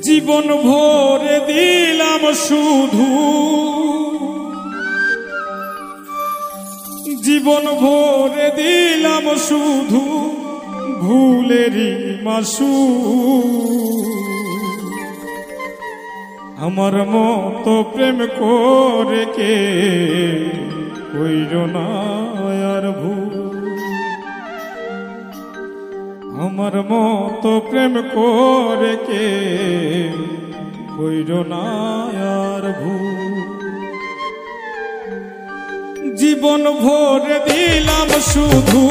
জীবন ভরে দিলাম শুধু, জীবন ভরে দিলাম শুধু ভুলেরই মাসু। আমার মতো প্রেম করে কে কইর না আর ভুল, আমার মতো প্রেম করে কে কইর না আর ভুল। জীবন ভরে দিলাম শুধু,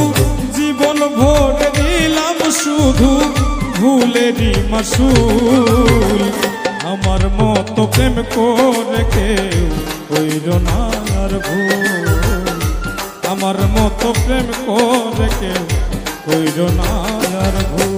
জীবন ভরে দিলাম শুধু ভুলেরই মাসুল। আমার মতো প্রেম করে কেউ কইর না আর ভুল, আমার মতো প্রেম করে কেউ কইর না আর ভুল।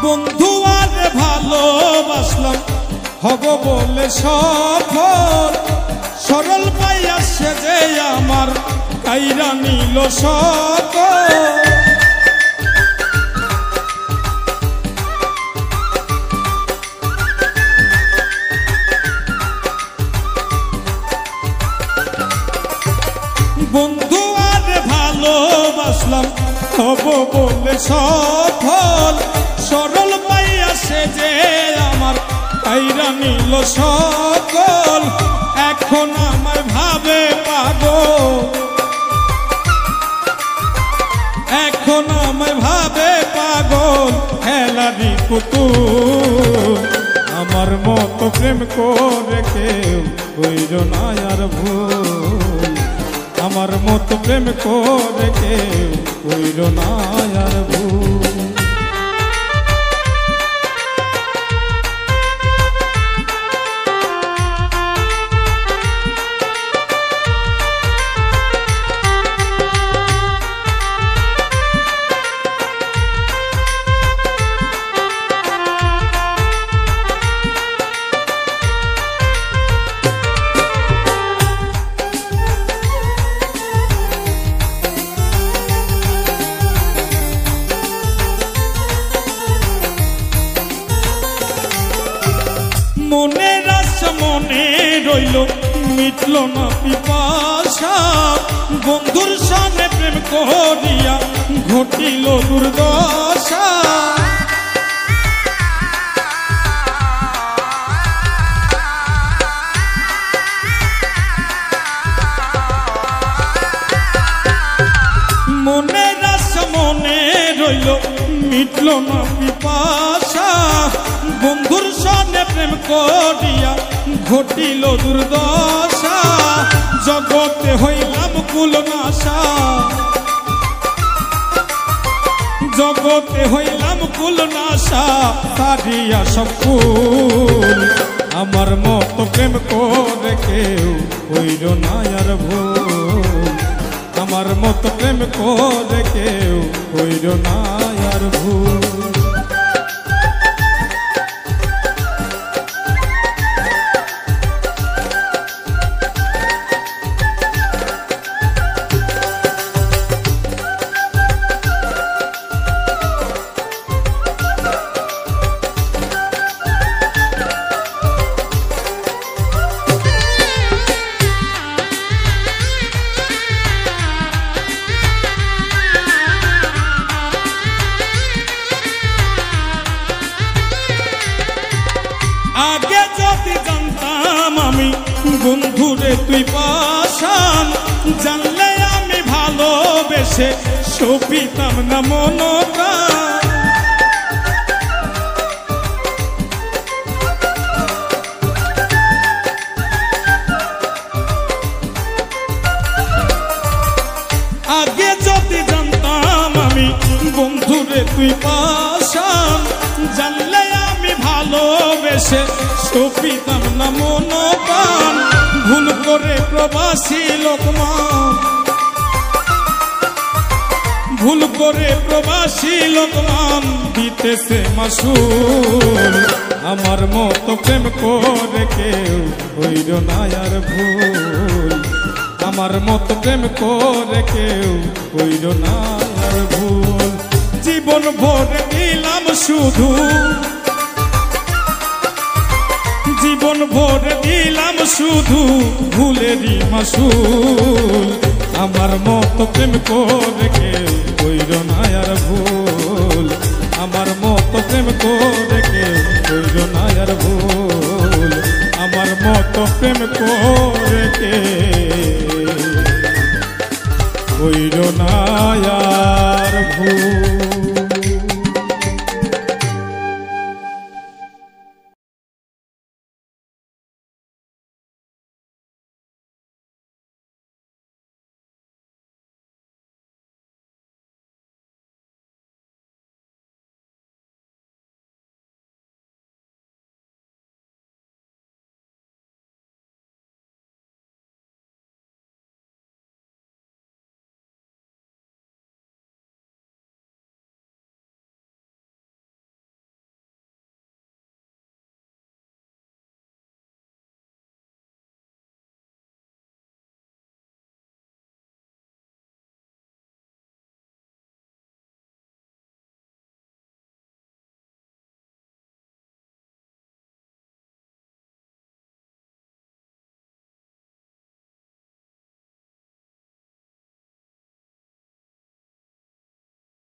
বন্ধু আর ভালোবাসলাম হব বলে সফল, সরল পাইয়া সে যে আমার কাইরা নিল সকল। বন্ধু আর ভালোবাসলাম হব বলে সফল, সরল পাইয়া সে যে আমার কাইরা নিল সকল। এখন আমায় ভাবে পাগল, এখন আমায় ভাবে পাগল খেলারি পুতুল। আমার মতো প্রেম করে কেউ কইর না আর ভুল, আমার মতো প্রেম করে কেউ কইর না আর ভুল। মনের আশা মনে রইল মিটল না পিপাসা, বন্ধুর সঙ্গে প্রেম করিয়া ঘটিল দুর্দশা। মনের আশা মনে রইল মিটল না পিপাসা, বন্ধুর সঙ্গে প্রেম করিয়া ঘটিল দুর্দশা। জগতে হইলাম কুলনাশা, জগতে হইলাম কুলনাশা, তারিয়া সব ফুল। আমার মতো প্রেম করে কেউ কইর না আর ভুল, আমার মতো প্রেম করে কেউ কইর না আর ভুল। আগে যদি জানতাম আমি বন্ধুরে তুই পাশান, জানলে আমি ভালোবেসে সপিতাম না মনপ্রাণ। আগে যদি জানতাম ভালোবেসে সপিতাম না মন প্রাণ ভুল করে প্রবাসী লোকমান ভুল করে প্রবাসী লোকমান দিতেছে মাসুল আমার মতো প্রেম করে কেউ হইল না আর ভুল আমার মতো প্রেম করে কেউ হইল না আর ভুল জীবন ভরে দিলাম শুধু জীবন ভরে দিলাম শুধু ভুলেরই মাসুল আমার মতো প্রেম করে কেউ হইল না আর ভুল আমার মতো প্রেম করে কেউ হইল না আর ভুল আমার মতো প্রেম করে কেউ হইল না আর ভুল।